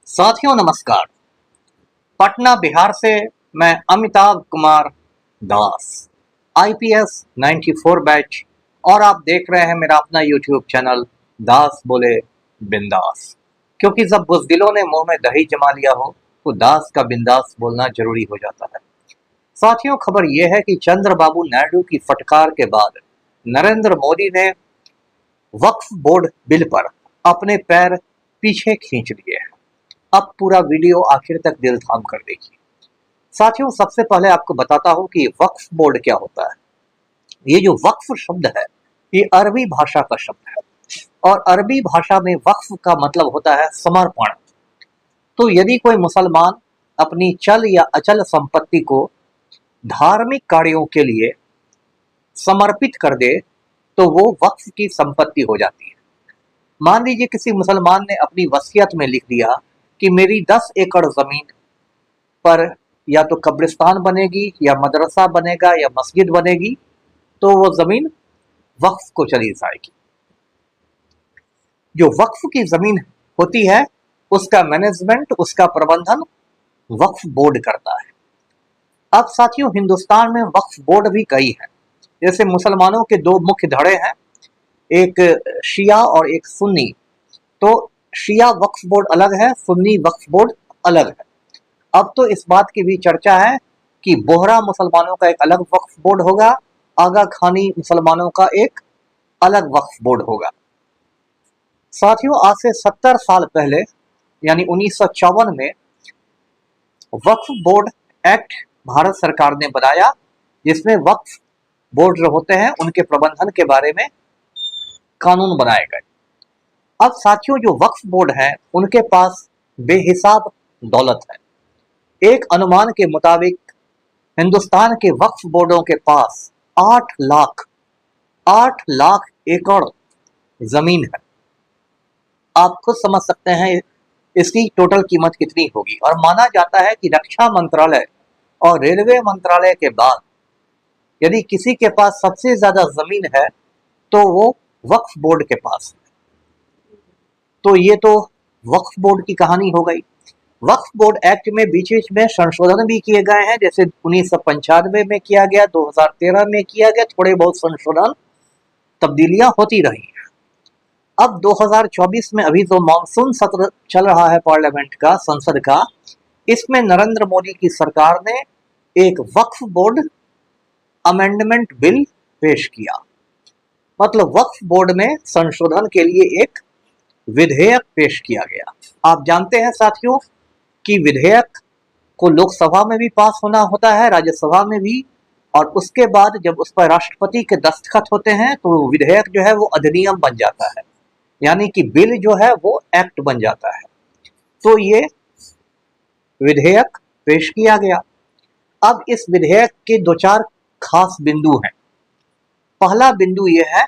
साथियों नमस्कार। पटना बिहार से मैं अमिताभ कुमार दास, आईपीएस 94 बैच, और आप देख रहे हैं मेरा अपना यूट्यूब चैनल दास बोले बिंदास। क्योंकि जब बुज़दिलों ने मुंह में दही जमा लिया हो तो दास का बिंदास बोलना जरूरी हो जाता है। साथियों, खबर यह है कि चंद्रबाबू नायडू की फटकार के बाद नरेंद्र मोदी ने वक्फ बोर्ड बिल पर अपने पैर पीछे खींच लिए हैं। अब पूरा वीडियो आखिर तक दिल थाम कर देखिए। साथियों, सबसे पहले आपको बताता हूं कि वक्फ बोर्ड क्या होता है। ये जो वक्फ शब्द है, ये अरबी भाषा का शब्द है, और अरबी भाषा में वक्फ का मतलब होता है समर्पण। तो यदि कोई मुसलमान अपनी चल या अचल संपत्ति को धार्मिक कार्यों के लिए समर्पित कर दे तो वो वक्फ की संपत्ति हो जाती है। मान लीजिए किसी मुसलमान ने अपनी वसीयत में लिख दिया कि मेरी 10 एकड़ जमीन पर या तो कब्रिस्तान बनेगी या मदरसा बनेगा या मस्जिद बनेगी, तो वो जमीन वक्फ को चली जाएगी। जो वक्फ की जमीन होती है उसका मैनेजमेंट, उसका प्रबंधन वक्फ बोर्ड करता है। अब साथियों, हिंदुस्तान में वक्फ बोर्ड भी कई हैं। जैसे मुसलमानों के दो मुख्य धड़े हैं, एक शिया और एक सुन्नी। तो शिया वक्फ बोर्ड अलग है, सुन्नी वक्फ बोर्ड अलग है। अब तो इस बात की भी चर्चा है कि बोहरा मुसलमानों का एक अलग वक्फ बोर्ड होगा, आगा खानी मुसलमानों का एक अलग वक्फ बोर्ड होगा। साथियों, आज से 70 साल पहले यानी 1954 में वक्फ बोर्ड एक्ट भारत सरकार ने बनाया, जिसमें वक्फ बोर्ड जो होते हैं उनके प्रबंधन के बारे में कानून बनाए गए। अब साथियों, जो वक्फ बोर्ड है उनके पास बेहिसाब दौलत है। एक अनुमान के मुताबिक हिंदुस्तान के वक्फ बोर्डों के पास 8 लाख एकड़ जमीन है। आप खुद समझ सकते हैं इसकी टोटल कीमत कितनी होगी। और माना जाता है कि रक्षा मंत्रालय और रेलवे मंत्रालय के बाद यदि किसी के पास सबसे ज्यादा जमीन है तो वो वक्फ बोर्ड के पास है। तो ये तो वक्फ बोर्ड की कहानी हो गई। वक्फ बोर्ड एक्ट में बीच बीच में संशोधन भी किए गए हैं, जैसे 1995 में किया गया, 2013 में किया गया, थोड़े बहुत संशोधन तब्दीलियां होती रही हैं। अब 2024 में अभी जो मानसून सत्र चल रहा है पार्लियामेंट का, संसद का, इसमें नरेंद्र मोदी की सरकार ने एक वक्फ बोर्ड अमेंडमेंट बिल पेश किया। मतलब वक्फ बोर्ड में संशोधन के लिए एक विधेयक पेश किया गया। आप जानते हैं साथियों कि विधेयक को लोकसभा में भी पास होना होता है, राज्यसभा में भी, और उसके बाद जब उस पर राष्ट्रपति के दस्तखत होते हैं तो विधेयक जो है वो अधिनियम बन जाता है, यानी कि बिल जो है वो एक्ट बन जाता है। तो ये विधेयक पेश किया गया। अब इस विधेयक के दो चार खास बिंदु हैं। पहला बिंदु यह है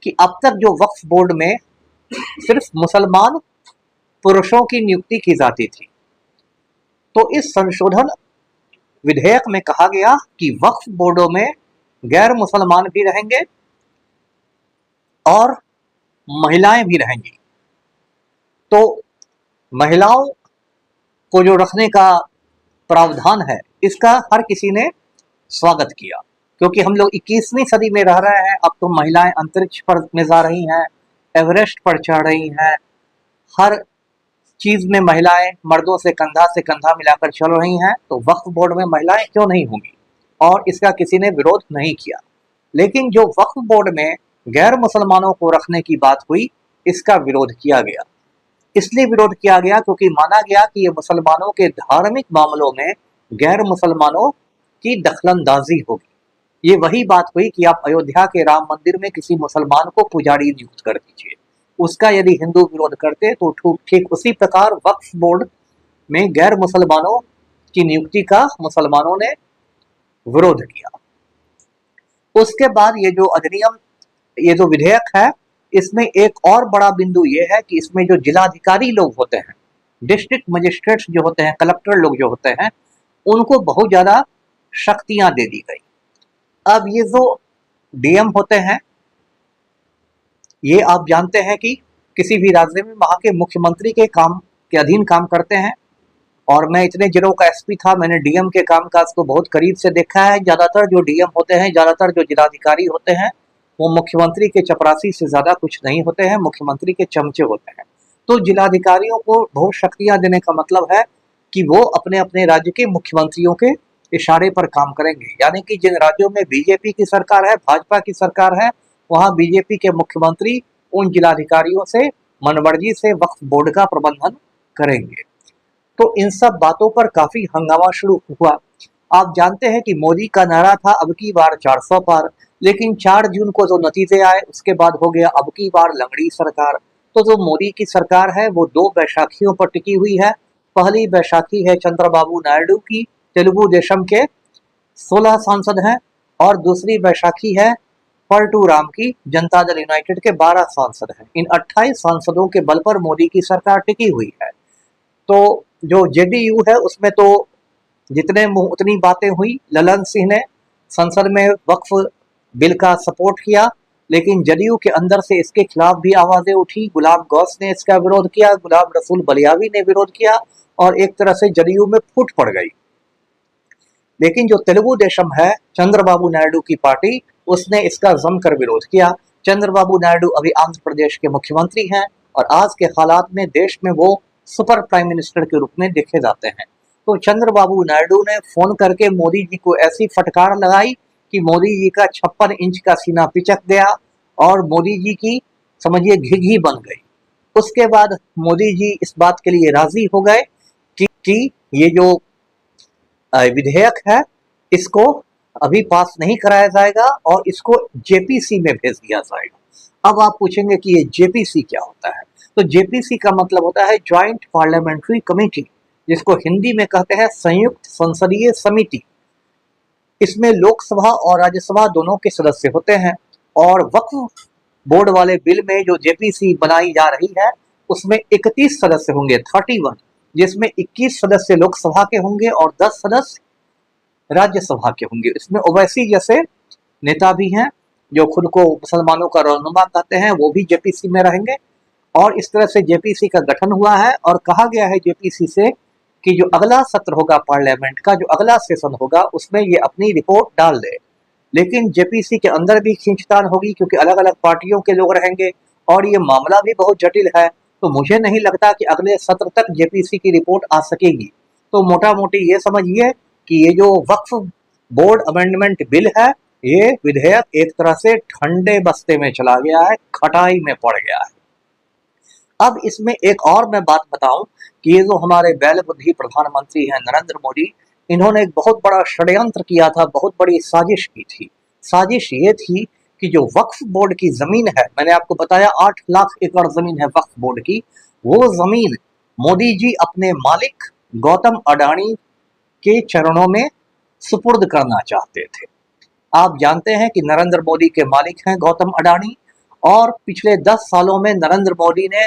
कि अब तक जो वक्फ बोर्ड में सिर्फ मुसलमान पुरुषों की नियुक्ति की जाती थी, तो इस संशोधन विधेयक में कहा गया कि वक्फ बोर्डों में गैर मुसलमान भी रहेंगे और महिलाएं भी रहेंगी। तो महिलाओं को जो रखने का प्रावधान है, इसका हर किसी ने स्वागत किया, क्योंकि हम लोग 21वीं सदी में रह रहे हैं। अब तो महिलाएं अंतरिक्ष पर में जा रही हैं, एवरेस्ट पर चढ़ रही हैं, हर चीज में महिलाएं मर्दों से कंधा मिलाकर चल रही हैं। तो वक्फ बोर्ड में महिलाएं क्यों नहीं होंगी, और इसका किसी ने विरोध नहीं किया। लेकिन जो वक्फ बोर्ड में गैर मुसलमानों को रखने की बात हुई, इसका विरोध किया गया। इसलिए विरोध किया गया क्योंकि माना गया कि ये मुसलमानों के धार्मिक मामलों में गैर मुसलमानों की दखलंदाजी होगी। ये वही बात हुई कि आप अयोध्या के राम मंदिर में किसी मुसलमान को पुजारी नियुक्त कर दीजिए, उसका यदि हिंदू विरोध करते तो ठीक उसी प्रकार वक्फ बोर्ड में गैर मुसलमानों की नियुक्ति का मुसलमानों ने विरोध किया। उसके बाद ये जो अधिनियम, ये जो विधेयक है, इसमें एक और बड़ा बिंदु ये है कि इसमें जो जिलाधिकारी लोग होते हैं, डिस्ट्रिक्ट मजिस्ट्रेट्स जो होते हैं, कलेक्टर लोग जो होते हैं, उनको बहुत ज्यादा शक्तियां दे दी गई। अब ये जो डीएम होते हैं, ये आप जानते हैं कि किसी भी राज्य में वहां के मुख्यमंत्री के काम के अधीन काम करते हैं। और मैं इतने जिलों का एसपी था, मैंने डीएम के कामकाज को बहुत करीब से देखा है। ज़्यादातर जो डीएम होते हैं, ज़्यादातर जो जिलाधिकारी होते हैं, वो मुख्यमंत्री के चपरासी से ज़्यादा कुछ नहीं होते हैं, मुख्यमंत्री के चमचे होते हैं। तो जिलाधिकारियों को बहुत शक्तियां देने का मतलब है कि वो अपने अपने राज्य के मुख्यमंत्रियों के इशारे पर काम करेंगे। यानी कि जिन राज्यों में बीजेपी की सरकार है, भाजपा की सरकार है, वहाँ बीजेपी के मुख्यमंत्री उन जिलाधिकारियों से मनमर्जी से वक्फ बोर्ड का प्रबंधन करेंगे। तो इन सब बातों पर काफी हंगामा शुरू हुआ। आप जानते हैं कि मोदी का नारा था अब की बार 400 पार, लेकिन 4 जून को जो नतीजे आए उसके बाद हो गया अब की बार लंगड़ी सरकार। तो जो मोदी की सरकार है वो 2 बैसाखियों पर टिकी हुई है। पहली बैसाखी है चंद्रबाबू नायडू की, तेलुगु देशम के 16 सांसद हैं, और दूसरी बैसाखी है पलटू राम की, जनता दल यूनाइटेड के 12 सांसद हैं। इन 28 सांसदों के बल पर मोदी की सरकार टिकी हुई है। तो जो जेडीयू है उसमें तो जितने मुंह उतनी बातें हुई। ललन सिंह ने संसद में वक्फ बिल का सपोर्ट किया, लेकिन जदयू के अंदर से इसके खिलाफ भी आवाजें उठी। गुलाम गौस ने इसका विरोध किया, गुलाम रसूल बलियावी ने विरोध किया, और एक तरह से जदयू में फूट पड़ गई। लेकिन जो तेलुगु देशम है, चंद्रबाबू नायडू की पार्टी, उसने इसका जमकर विरोध किया। चंद्रबाबू नायडू अभी आंध्र प्रदेश के मुख्यमंत्री हैं, और आज के हालात में देश में वो सुपर प्राइम मिनिस्टर के रूप में देखे जाते हैं। तो चंद्रबाबू नायडू ने फोन करके मोदी जी को ऐसी फटकार लगाई कि मोदी जी का 56 इंच का सीना पिचक गया, और मोदी जी की समझिए घिघी बन गई। उसके बाद मोदी जी इस बात के लिए राजी हो गए कि ये जो विधेयक है इसको अभी पास नहीं कराया जाएगा और इसको जेपीसी में भेज दिया जाएगा। अब आप पूछेंगे कि ये जेपीसी क्या होता है। तो जेपीसी का मतलब होता है ज्वाइंट पार्लियामेंट्री कमेटी, जिसको हिंदी में कहते हैं संयुक्त संसदीय समिति। इसमें लोकसभा और राज्यसभा दोनों के सदस्य होते हैं। और वक्फ बोर्ड वाले बिल में जो जेपीसी बनाई जा रही है उसमें 31 सदस्य होंगे, 31, जिसमें 21 सदस्य लोकसभा के होंगे और 10 सदस्य राज्यसभा के होंगे। इसमें ओवैसी जैसे नेता भी हैं जो खुद को मुसलमानों का रहनुमा कहते हैं, वो भी जेपीसी में रहेंगे। और इस तरह से जेपीसी का गठन हुआ है, और कहा गया है जेपीसी से कि जो अगला सत्र होगा पार्लियामेंट का, जो अगला सेशन होगा, उसमें ये अपनी रिपोर्ट डाल दे। लेकिन जेपीसी के अंदर भी खींचतान होगी, क्योंकि अलग अलग पार्टियों के लोग रहेंगे और ये मामला भी बहुत जटिल है। तो मुझे नहीं लगता कि अगले सत्र तक जेपीसी की रिपोर्ट आ सकेगी। तो मोटा मोटी ये समझिए कि ये जो वक्फ बोर्ड अमेंडमेंट बिल है, ये विधेयक एक तरह से ठंडे बस्ते में चला गया है, खटाई में पड़ गया है। अब इसमें एक और मैं बात बताऊं कि ये जो हमारे बैल बुद्धि प्रधानमंत्री हैं नरेंद्र मोदी, इन्होंने एक बहुत बड़ा षड्यंत्र किया था, बहुत बड़ी साजिश की थी। साजिश ये थी कि जो वक्फ बोर्ड की जमीन है, मैंने आपको बताया 8 लाख एकड़ जमीन है वक्फ बोर्ड की, वो जमीन मोदी जी अपने मालिक गौतम अडानी के चरणों में सुपुर्द करना चाहते थे। आप जानते हैं कि नरेंद्र मोदी के मालिक हैं गौतम अडानी, और पिछले 10 सालों में नरेंद्र मोदी ने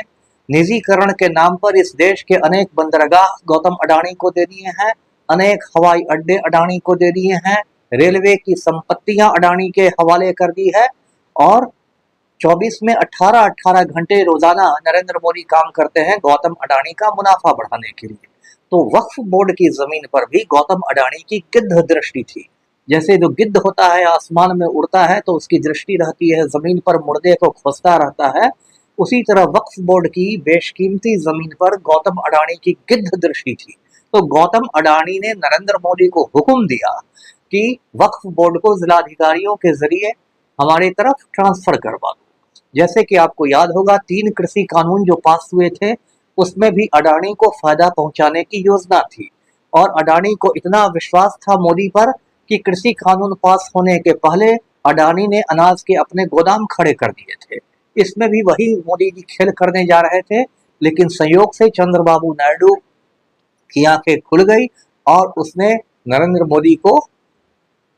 निजीकरण के नाम पर इस देश के अनेक बंदरगाह गौतम अडानी को दे दिए हैं, अनेक हवाई अड्डे अडानी को दे दिए हैं, रेलवे की संपत्तियां अडानी के हवाले कर दी है, और 24 में 18 घंटे रोजाना नरेंद्र मोदी काम करते हैं गौतम अडानी का मुनाफा बढ़ाने के लिए। तो वक्फ बोर्ड की जमीन पर भी गौतम अडानी की गिद्ध दृष्टि थी। जैसे जो गिद्ध होता है आसमान में उड़ता है तो उसकी दृष्टि रहती है जमीन पर, मुर्दे को खोजता रहता है, उसी तरह वक्फ बोर्ड की बेशकीमती जमीन पर गौतम अडानी की गिद्ध दृष्टि थी। तो गौतम अडानी ने नरेंद्र मोदी को हुक्म दिया कि वक्फ बोर्ड को जिलाधिकारियों के जरिए हमारी तरफ ट्रांसफर करवा दो। जैसे कि आपको याद होगा 3 कृषि कानून जो पास हुए थे, उसमें भी अडानी को फायदा पहुंचाने की योजना थी, और अडानी को इतना विश्वास था मोदी पर कि कृषि कानून पास होने के पहले अडानी ने अनाज के अपने गोदाम खड़े कर दिए थे। इसमें भी वही मोदी जी खेल करने जा रहे थे, लेकिन संयोग से चंद्रबाबू नायडू की आंखें खुल गई और उसने नरेंद्र मोदी को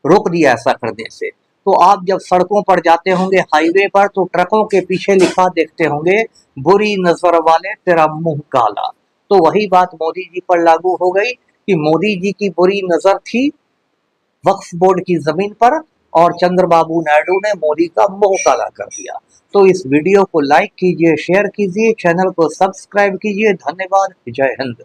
रोक दिया ऐसा करने से। तो आप जब सड़कों पर जाते होंगे, हाईवे पर, तो ट्रकों के पीछे लिखा देखते होंगे, बुरी नजर वाले तेरा मुंह काला। तो वही बात मोदी जी पर लागू हो गई कि मोदी जी की बुरी नजर थी वक्फ बोर्ड की जमीन पर, और चंद्रबाबू नायडू ने मोदी का मुंह काला कर दिया। तो इस वीडियो को लाइक कीजिए, शेयर कीजिए, चैनल को सब्सक्राइब कीजिए। धन्यवाद। जय हिंद।